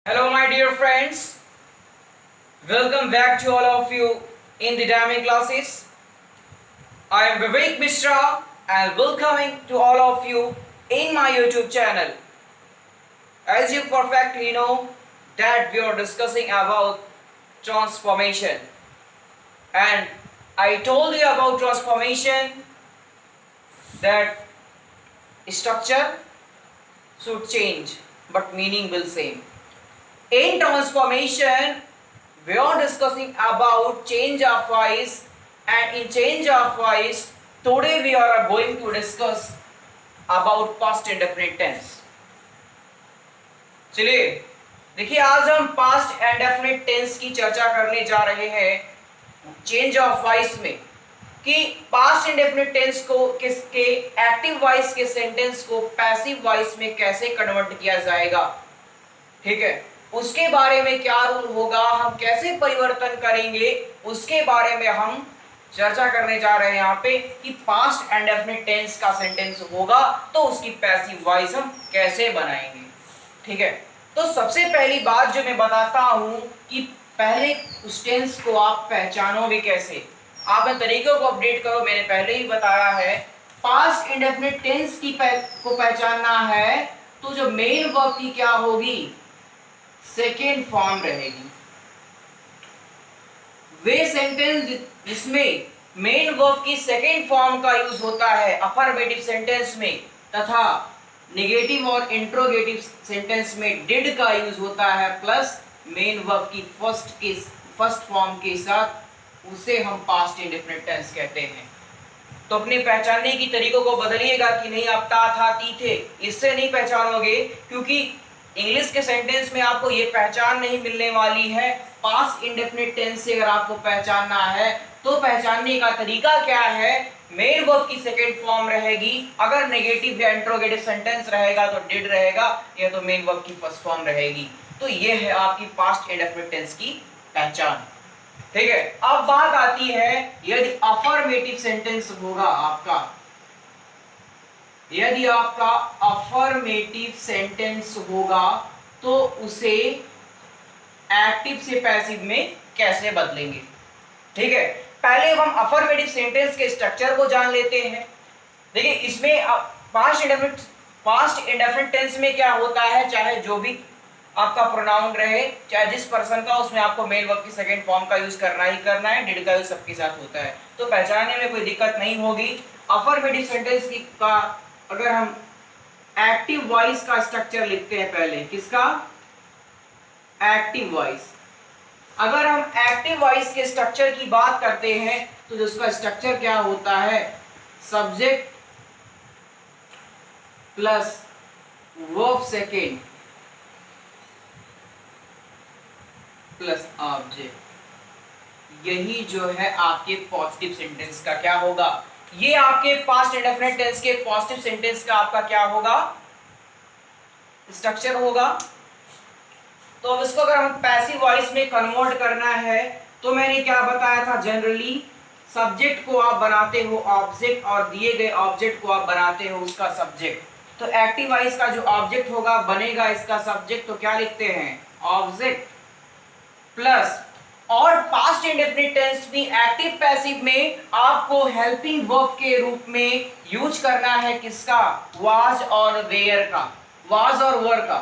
Hello, my dear friends. Welcome back to all of you in the dynamic classes. I am Vivek Mishra and welcoming to all of you in my YouTube channel. As you perfectly know that we are discussing about transformation, and I told you about transformation that structure should change but meaning will same. In transformation, we are discussing about change of voice, and in change of voice, today we are going to discuss about past indefinite tense. चलिए देखिए, आज हम past indefinite tense की चर्चा करने जा रहे हैं चेंज ऑफ वॉइस में कि पास्ट इंडेफिनिट टेंस को किसके एक्टिव वॉइस के सेंटेंस को पैसिव वॉइस में कैसे कन्वर्ट किया जाएगा। ठीक है, उसके बारे में क्या रूल होगा, हम कैसे परिवर्तन करेंगे, उसके बारे में हम चर्चा करने जा रहे हैं यहाँ पे कि पास्ट इंडेफिनिट टेंस का सेंटेंस होगा तो उसकी पैसिव वॉइस हम कैसे बनाएंगे। ठीक है, तो सबसे पहली बात जो मैं बताता हूं कि पहले उस टेंस को आप पहचानोगे कैसे। आप अपने तरीकों को अपडेट करो, मैंने पहले ही बताया है पास्ट इंडेफिनिट टेंस की को पहचानना है तो जो मेन वर्ब की क्या होगी, सेकेंड फॉर्म रहेगी। वे सेंटेंस जिसमें मेन वर्ब की सेकेंड फॉर्म का यूज होता है अफर्मेटिव सेंटेंस में तथा नेगेटिव और इंट्रोगेटिव सेंटेंस में डिड का यूज होता है प्लस मेन वर्ब की फर्स्ट फॉर्म के साथ, उसे हम पास्ट इंडेफिनिट टेंस कहते हैं। तो अपने पहचानने की तरीकों को बदलिएगा कि नहीं आप था ती थे, इससे नहीं पहचानोगे, क्योंकि इंग्लिश के सेंटेंस में आपको ये पहचान नहीं मिलने वाली है। पास्ट इंडेफिनिट टेंस से अगर आपको पहचानना है तो पहचानने का तरीका क्या है, मेन वर्ब की सेकेंड फॉर्म रहेगी, अगर नेगेटिव या इंट्रोगेटिव सेंटेंस रहेगा तो डिड रहेगा, या तो मेन वर्ब की फर्स्ट फॉर्म रहेगी। तो ये है आपकी पास्ट इंडेफिनिट टेंस की पहचान। ठीक है, अब बात आती है यदि अफर्मेटिव सेंटेंस होगा आपका, यदि आपका अफर्मेटिव सेंटेंस होगा तो उसे एक्टिव से पैसिव में कैसे बदलेंगे। ठीक है, पहले हम अफर्मेटिव सेंटेंस के स्ट्रक्चर को जान लेते हैं। देखिए, इसमें पास्ट इंडेफिनिट टेंस में क्या होता है, चाहे जो भी आपका प्रोनाउन रहे, चाहे जिस पर्सन का, उसमें आपको मेन वर्ब की सेकेंड फॉर्म का यूज करना ही करना है, डिड का यूज सबके साथ होता है, तो पहचानने में कोई दिक्कत नहीं होगी। अफर्मेटिव सेंटेंस की का अगर हम एक्टिव वॉइस का स्ट्रक्चर लिखते हैं, पहले किसका, एक्टिव वॉइस। अगर हम एक्टिव वॉइस के स्ट्रक्चर की बात करते हैं तो उसका स्ट्रक्चर क्या होता है, subject plus verb second plus object. यही जो है आपके पॉजिटिव सेंटेंस का क्या होगा, ये आपके पास्ट इंडेफिनिट टेंस के पॉजिटिव सेंटेंस का आपका क्या होगा, स्ट्रक्चर होगा। तो अब इसको अगर हम पैसिव वॉइस में कन्वर्ट करना है तो मैंने क्या बताया था, जनरली सब्जेक्ट को आप बनाते हो ऑब्जेक्ट और दिए गए ऑब्जेक्ट को आप बनाते हो उसका सब्जेक्ट। तो एक्टिव वॉइस का जो ऑब्जेक्ट होगा बनेगा इसका सब्जेक्ट, तो क्या लिखते हैं, ऑब्जेक्ट प्लस, और पास्ट इंडेफिनिट टेंस में एक्टिव पैसिव में आपको हेल्पिंग वर्ब के रूप में यूज करना है किसका, वाज और वेयर का, वाज और वर का,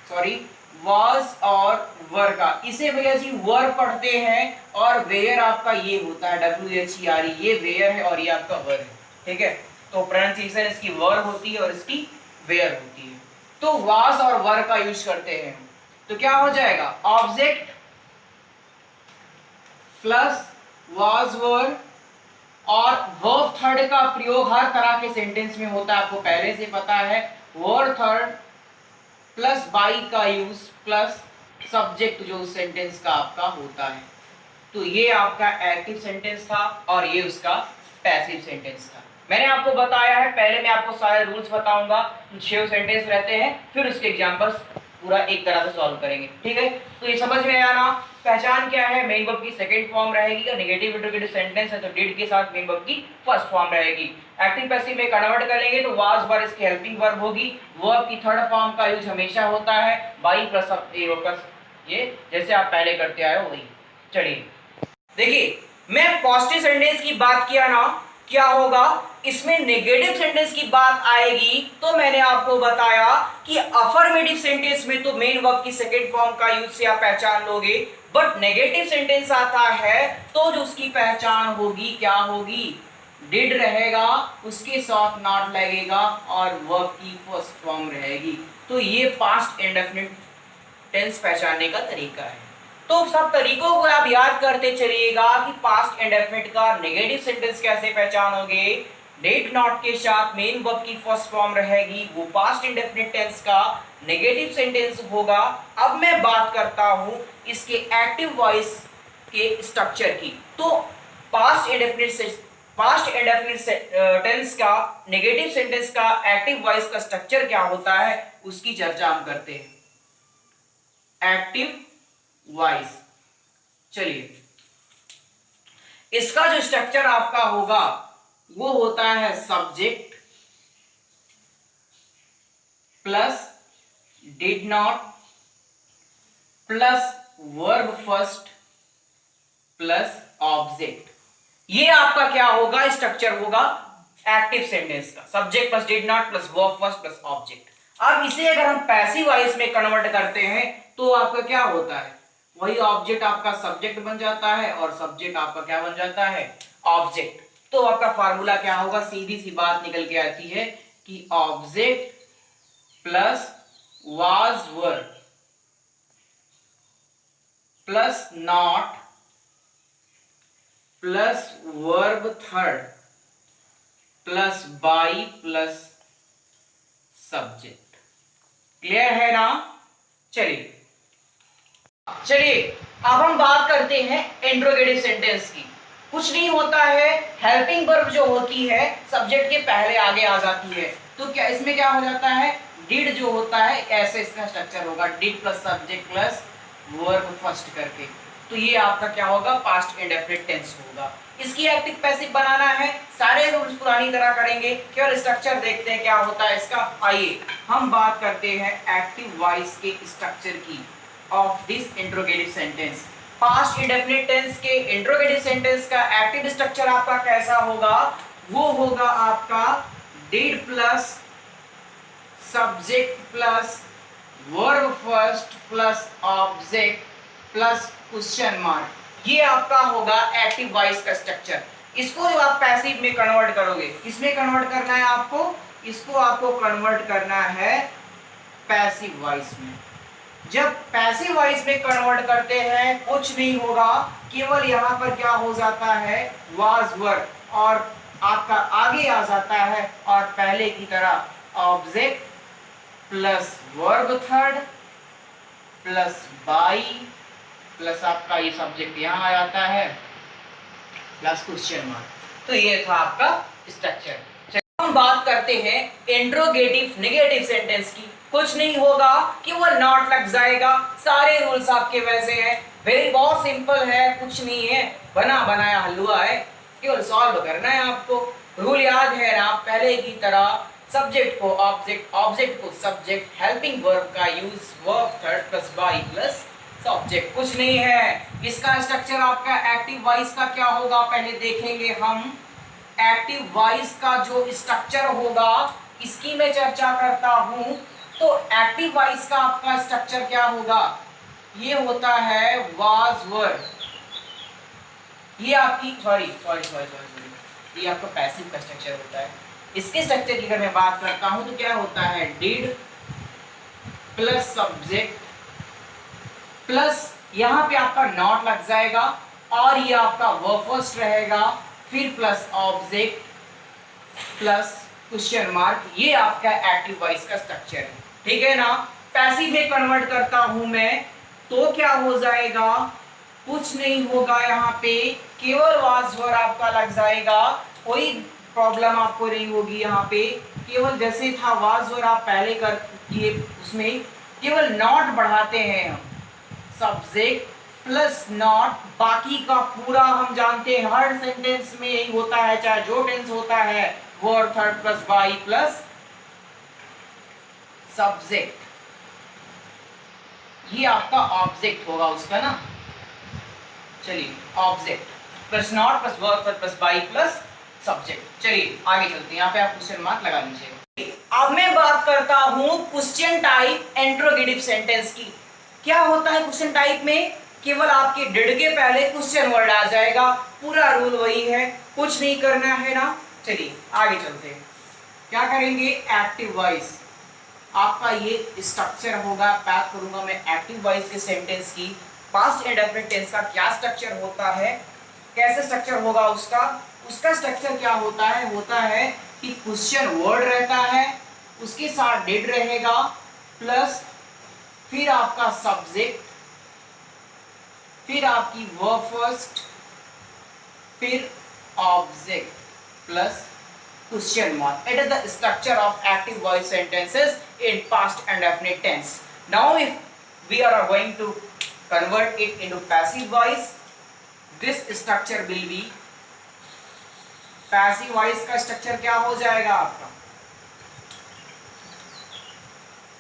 सॉरी वाज और वर का। इसे भैया जी वर पढ़ते हैं और वेयर आपका ये होता है WHERE, ये वेयर है और ये आपका वर है। ठीक है, तो प्रोनाउंसिएशन इसकी वर होती है और इसकी वेयर होती है। तो वाज और वर का यूज करते हैं, तो क्या हो जाएगा, ऑब्जेक्ट प्लस वाज वर, और वर्ब थर्ड का प्रयोग हर तरह के सेंटेंस में होता है, आपको पहले से पता है, वर्ब थर्ड प्लस बाई का यूज प्लस सब्जेक्ट जो सेंटेंस का आपका होता है। तो ये आपका एक्टिव सेंटेंस था और ये उसका पैसिव सेंटेंस था। मैंने आपको बताया है, पहले मैं आपको सारे रूल्स बताऊंगा, 6 सेंटेंस रहते हैं, फिर उसके एग्जांपल्स पूरा एक तरह से सॉल्व करेंगे, ठीक है। तो ये समझ में आया ना, पहचान क्या है, मेन वर्ब की सेकंड फॉर्म रहेगी और नेगेटिव इंट्रोगेटिव सेंटेंस है तो डिड के साथ मेन वर्ब की फर्स्ट फॉर्म रहेगी। एक्टिव पैसिव में कन्वर्ट करेंगे तो वाज वर इसकी हेल्पिंग वर्ब होगी। वर्ब की थर्ड फॉर्म का यूज हमेशा होता है बाई प्लस ये जैसे आप पहले करते आए हो वही। चलिए देखिए, मैं पॉजिटिव सेंटेंस की बात किया ना, क्या होगा इसमें नेगेटिव सेंटेंस की बात आएगी तो मैंने आपको बताया कि अफर्मेटिव सेंटेंस में तो मेन वर्ब की सेकंड फॉर्म का यूज से आप पहचान लोगे, बट नेगेटिव सेंटेंस आता है तो जो उसकी पहचान होगी क्या होगी, डिड रहेगा, उसके साथ नॉट लगेगा और वर्ब की फर्स्ट फॉर्म रहेगी। तो ये पास्ट इंडेफिनिट टेंस पहचानने का तरीका है। तो सब तरीकों को आप याद करते चलिएगा कि पास्ट इंडेफिनिट का नेगेटिव सेंटेंस कैसे पहचानोगे, डिड नॉट के साथ मेन वर्ब की फर्स्ट फॉर्म रहेगी, वो पास्ट इंडेफिनिट टेंस का नेगेटिव सेंटेंस होगा। अब मैं बात करता हूं इसके एक्टिव वॉइस के स्ट्रक्चर की। तो पास्ट इंडेफिनिट टेंस का नेगेटिव सेंटेंस का एक्टिव वॉइस का स्ट्रक्चर क्या होता है उसकी चर्चा हम करते हैं। एक्टिव वॉइस, चलिए इसका जो स्ट्रक्चर आपका होगा वो होता है subject plus did not plus verb first plus object. ये आपका क्या होगा, स्ट्रक्चर होगा एक्टिव सेंटेंस का, subject plus did not plus verb first plus object. अब इसे अगर हम पैसिव वॉइस में कन्वर्ट करते हैं तो आपका क्या होता है, वही ऑब्जेक्ट आपका सब्जेक्ट बन जाता है और सब्जेक्ट आपका क्या बन जाता है, ऑब्जेक्ट। तो आपका फार्मूला क्या होगा, सीधी सी बात निकल के आती है कि object plus was were plus not plus verb third plus by plus subject. Clear है ना। चलिए अब हम बात करते हैं इंट्रोगेटिव सेंटेंस की। कुछ नहीं होता है, हेल्पिंग वर्ब जो होती है सब्जेक्ट के पहले आगे आ जाती है। तो क्या इसमें क्या हो जाता है, डिड जो होता है ऐसे इसका स्ट्रक्चर होगा, did plus subject plus verb first करके। तो ये आपका क्या होगा, पास्ट इंडेफिनिट टेंस होगा। इसकी एक्टिव पैसिव बनाना है, सारे रूल्स पुरानी तरह करेंगे, केवल स्ट्रक्चर देखते हैं क्या होता है इसका। आइए हम बात करते हैं एक्टिव वॉइस के स्ट्रक्चर की of this interrogative sentence. Past indefinite tense के इंट्रोगेटिव सेंटेंस का एक्टिव स्ट्रक्चर आपका कैसा होगा, वो होगा आपका did plus subject plus verb first plus object plus question mark. ये आपका होगा एक्टिव वॉइस का स्ट्रक्चर। इसको जब आप पैसिव में कन्वर्ट करोगे, किसमें कन्वर्ट करना है आपको, इसको आपको कन्वर्ट करना है पैसिव वॉइस में। जब पैसिव वॉइस में कन्वर्ट करते हैं कुछ नहीं होगा, केवल यहाँ पर क्या हो जाता है, वाज वर और आपका आगे आ जाता है और पहले की तरह object plus verb third plus by plus आपका ये सब्जेक्ट यहाँ आ जाता है प्लस क्वेश्चन मार्क। तो ये था आपका स्ट्रक्चर। हम बात करते हैं इंट्रोगेटिव नेगेटिव सेंटेंस की। कुछ नहीं होगा कि वो नॉट लग जाएगा, सारे रूल्स आपके वैसे हैं, वेरी बहुत सिंपल है, कुछ नहीं है, बना बनाया हलवा है, केवल सॉल्व करना है आपको। रूल याद है ना, पहले की तरह सब्जेक्ट को ऑब्जेक्ट, ऑब्जेक्ट को सब्जेक्ट, हेल्पिंग वर्ब का use verb third plus by plus subject. कुछ नहीं है। इसका स्ट्रक्चर आपका एक्टिव वॉइस का क्या होगा पहले देखेंगे हम। एक्टिव वॉइस का जो स्ट्रक्चर होगा इसकी मैं चर्चा करता हूं। तो एक्टिव वॉइस का आपका स्ट्रक्चर क्या होगा, ये होता है वाज वर, ये आपकी सॉरी ये आपका पैसिव का स्ट्रक्चर होता है। इसके स्ट्रक्चर की अगर मैं बात करता हूं तो क्या होता है, डिड प्लस सब्जेक्ट प्लस यहाँ पे आपका नॉट लग जाएगा और ये आपका वर्ब फर्स्ट रहेगा, फिर plus object plus question mark. ये आपका एक्टिव वॉइस का स्ट्रक्चर है, ठीक है ना। पैसिव में कन्वर्ट करता हूं मैं तो क्या हो जाएगा, कुछ नहीं होगा, यहाँ पे केवल वाज वर आपका लग जाएगा, कोई प्रॉब्लम आपको नहीं होगी। यहाँ पे केवल जैसे था वाज वर आप पहले कर किए उसमें केवल नॉट बढ़ाते हैं हम, सब्जेक्ट प्लस नॉट, बाकी का पूरा हम जानते हैं हर सेंटेंस में यही होता है, चाहे जो टेंस होता है, verb third plus by plus subject, ये आपका ऑब्जेक्ट होगा उसका ना। चलिए object plus not plus verb third plus by plus subject. चलिए आगे चलते हैं, यहाँ पे आप क्वेश्चन मार्क लगा लीजिए। अब मैं बात करता हूं क्वेश्चन टाइप इंट्रोगेटिव सेंटेंस की। क्या होता है क्वेश्चन टाइप में? केवल आपके डिड के पहले क्वेश्चन वर्ड आ जाएगा, पूरा रूल वही है, कुछ नहीं करना है ना। चलिए आगे चलते हैं, क्या करेंगे? एक्टिव वॉइस आपका ये स्ट्रक्चर होगा, बात करूंगा मैं एक्टिव वॉइस के सेंटेंस की। पास्ट इंडेफिनिट टेंस का क्या स्ट्रक्चर होता है, कैसे स्ट्रक्चर होगा उसका? उसका स्ट्रक्चर क्या होता है? होता है कि क्वेश्चन वर्ड रहता है, उसके साथ डिड रहेगा, प्लस फिर आपका सब्जेक्ट, फिर आपकी वर्ब फर्स्ट, फिर object plus question mark. It is the structure of active voice sentences in past and definite tense. Now if we are going to convert it into passive voice, this structure will be, passive voice का structure क्या हो जाएगा आपका?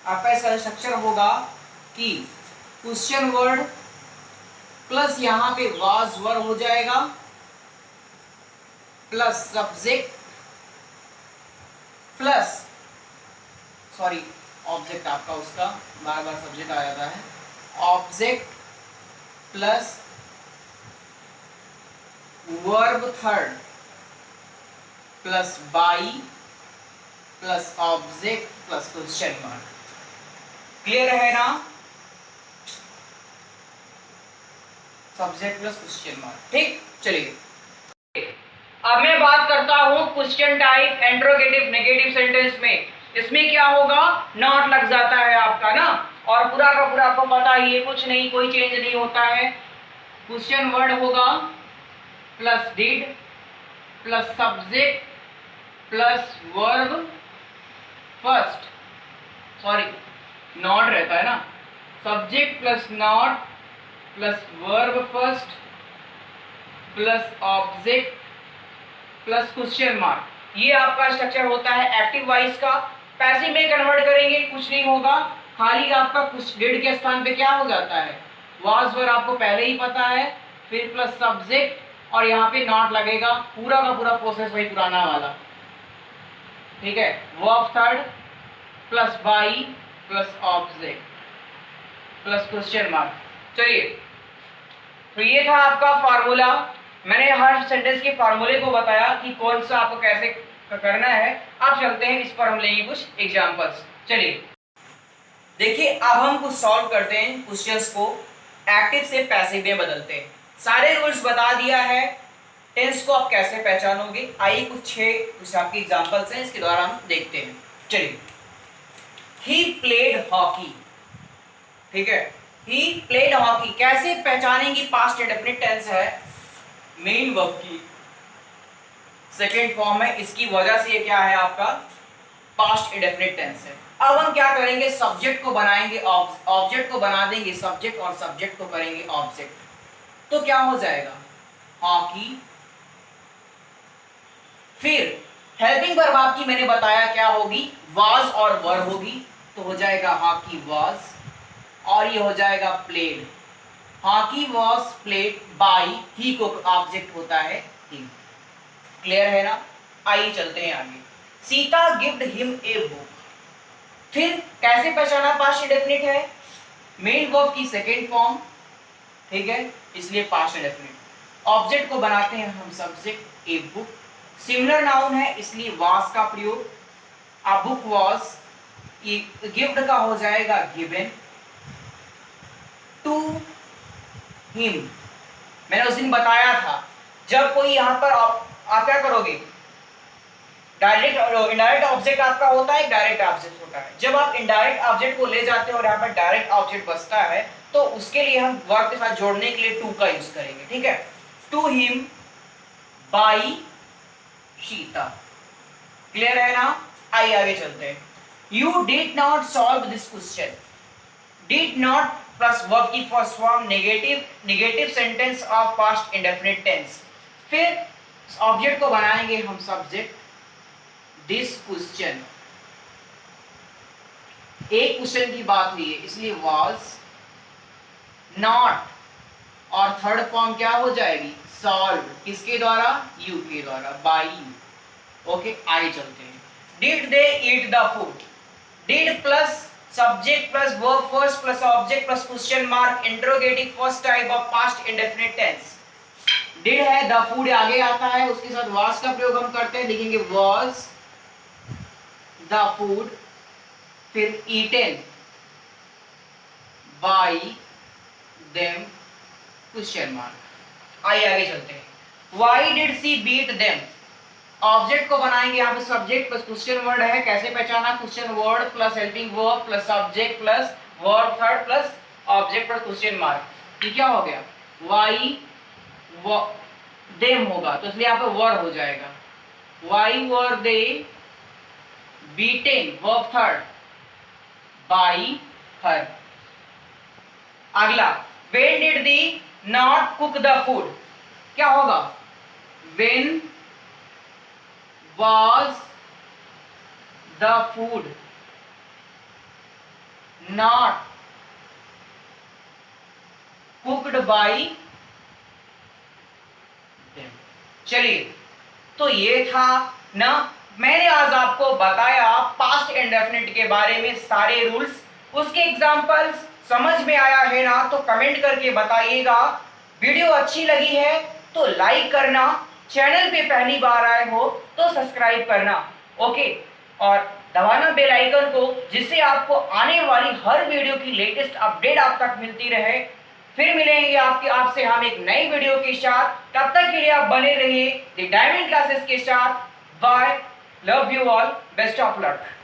आपका इसका structure होगा कि question word plus यहाँ पे was verb हो जाएगा, plus subject plus sorry object आपका, उसका बार बार सब्जेक्ट आ जाता है, object plus verb third plus by plus object plus question mark. Clear है ना? सब्जेक्ट प्लस क्वेश्चन मार्क, ठीक। चलिए अब मैं बात करता हूं question type interrogative negative sentence में। इसमें क्या होगा? नॉट लग जाता है आपका ना, और पूरा का पूरा आपको पता ही है, कुछ नहीं, कोई चेंज नहीं होता है। क्वेश्चन वर्ड होगा plus did plus subject plus verb first, sorry not रहता है ना, subject plus not plus verb first plus object plus question mark, ये आपका स्ट्रक्चर होता है एक्टिव वॉइस का। पैसिव में कन्वर्ट करेंगे कुछ नहीं होगा, खाली आपका कुछ डिड के स्थान पे क्या हो जाता है, वाज वर्ब आपको पहले ही पता है, फिर प्लस सब्जेक्ट और यहाँ पे नॉट लगेगा, पूरा का पूरा प्रोसेस वही पुराना वाला, ठीक है। Verb third plus by plus object plus question mark. चलिए तो ये था आपका फार्मूला। मैंने हर सेंटेंस के फार्मूले को बताया कि कौन सा आपको कैसे करना है। अब चलते हैं इस पर हम लेंगे कुछ एग्जांपल्स। चलिए देखिए अब हम कुछ सॉल्व करते हैं, क्वेश्चंस को एक्टिव से पैसिव में बदलते हैं। सारे रूल्स बता दिया है, टेंस को आप कैसे पहचानोगे। आइए कुछ 6 आपके एग्जांपल्स हैं, इसके द्वारा हम देखते हैं। चलिए ही प्लेड हॉकी, ठीक है, ही प्लेड हॉकी कैसे पहचानेंगे? पास्ट इंडेफिनिट टेंस है, मेन वर्ब की सेकेंड फॉर्म है, इसकी वजह से ये क्या है आपका पास्ट इंडेफिनिट टेंस है। अब हम क्या करेंगे? सब्जेक्ट को बनाएंगे, ऑब्जेक्ट को बना देंगे सब्जेक्ट और सब्जेक्ट को करेंगे ऑब्जेक्ट, तो क्या हो जाएगा? हॉकी। फिर हेल्पिंग वर्ब आपकी मैंने बताया क्या होगी? वाज और वर्ब होगी, तो हो जाएगा हॉकी वाज, और ये हो जाएगा played. Hockey was played by he को ऑब्जेक्ट होता है ही। क्लियर है ना? आइए चलते हैं आगे। Sita gift him a book, फिर कैसे पहचाना पास्ट इंडेफिनिट है? मेन वर्ब की सेकेंड फॉर्म, ठीक है, इसलिए पास्ट इंडेफिनिट। ऑब्जेक्ट को बनाते हैं हम subject, a book. Similar noun है इसलिए वाज का प्रयोग, अ बुक वाज। गिफ्ट का हो जाएगा गिवन। टू हिम मैंने उस दिन बताया था, जब कोई यहाँ पर आप क्या करोगे? डायरेक्ट और इनडायरेक्ट ऑब्जेक्ट आपका होता है, डायरेक्ट ऑब्जेक्ट होता है। जब आप इनडायरेक्ट ऑब्जेक्ट को ले जाते हो और यहाँ पर डायरेक्ट ऑब्जेक्ट बचता है, तो उसके लिए हम वर्ब के साथ जोड़ने के लिए टू का यूज करेंगे, ठीक है। To him by Sita. Clear है ना? आइए आगे चलते हैं। You did not solve this question, did not plus verb की first form negative sentence of past indefinite tense. फिर ऑब्जेक्ट को बनाएंगे हम सब्जेक्ट। दिस क्वेश्चन, एक क्वेश्चन की बात हुई है इसलिए वाज नॉट, और थर्ड फॉर्म क्या हो जाएगी सॉल्व, किसके द्वारा यू के द्वारा, बाय यू। ओके आगे चलते हैं। Did they eat the food, did plus subject plus verb first plus object plus question mark interrogative first type of past indefinite tense. Did है, द फूड आगे आता है, उसके साथ वाज का प्रयोग हम करते हैं, लिखेंगे वाज द फूड, फिर eaten by them question mark. आइए आगे चलते हैं। Why did she beat them, object को बनाएंगे यहाँ पे सब्जेक्ट प्लस क्वेश्चन वर्ड है, कैसे पहचाना, question word plus helping verb plus subject plus verb third plus object plus question mark. ये क्या हो गया, व्हाई देम होगा तो इसलिए यहाँ पे वर हो जाएगा, why were they beaten verb third by her. अगला, when did they not cook the food, क्या होगा, when was the food not cooked by them। चलिए, तो ये था ना, मैंने आज आपको बताया पास्ट इंडेफिनिट के बारे में सारे रूल्स, उसके एग्जांपल्स समझ में आया है ना, तो कमेंट करके बताइएगा। वीडियो अच्छी लगी है तो लाइक करना, चैनल पे पहली बार आए हो तो सब्सक्राइब करना, ओके, और दबाना बेल आइकन को, जिससे आपको आने वाली हर वीडियो की लेटेस्ट अपडेट आप तक मिलती रहे। फिर मिलेंगे आपसे हम एक नई वीडियो के साथ, तब तक के लिए आप बने रहिए द डायमंड क्लासेस के साथ। Bye, love you all, best of luck.